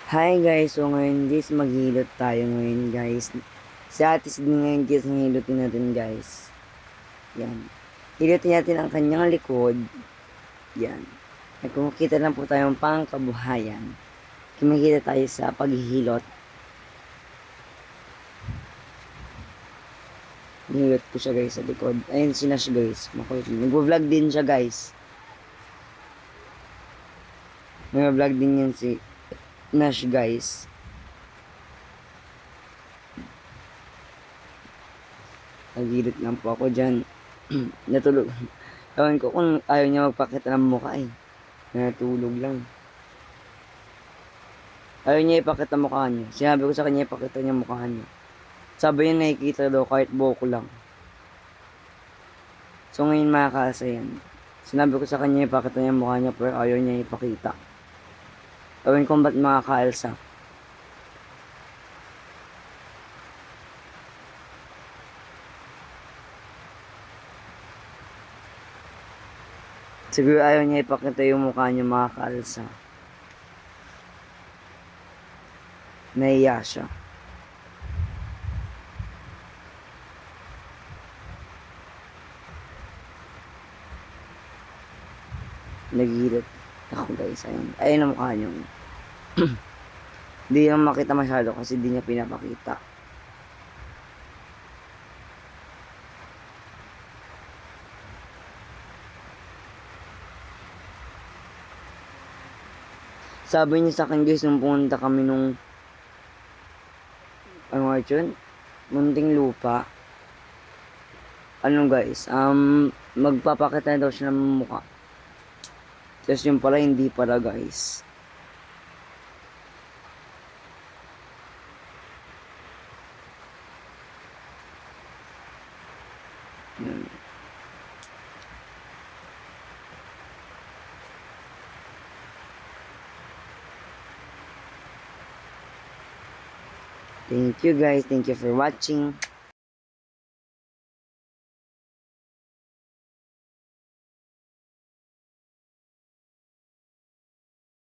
Hi guys, so ngayon guys, maghilot tayo ngayon guys. Si Ate Sid ngayon guys, ang hilutin natin guys. Yan. Hilutin natin ang kanyang likod. Yan. At kung makita lang po tayong pangkabuhayan, kumikita tayo sa paghihilot. Hinilot ko siya guys sa likod. Ayun si Nash guys. Makulit. Nag-vlog din siya guys. Nag-vlog din yan si Nash guys. Naghilot lang po ako dyan. Natulog. Ewan ko kung ayaw niya magpakita ng mukha eh. Natulog lang. Ayaw niya ipakita mukha niya. Sinabi ko sa kanya ipakita niya mukha niya. Sabi niya nakikita daw kahit buhok lang. So ngayon makakasa yan. Sinabi ko sa kanya ipakita niya mukha niya pero ayaw niya ipakita. Ewan ko ba't makakaalsa. Siguro ayaw niya ipakita yung mukha niya makakaalsa. Nahiya siya. Naghihilot ako guys. Ayun ang mukha niyo. Hindi lang makita masyado kasi di niya pinapakita. Sabi niya sa akin guys, nung pumunta kami nung ano nga yun? Munting lupa. Ano guys, magpapakita daw siya ng mukha. Tapos yung pala, hindi pala guys. Yun. Thank you guys. Thank you for watching.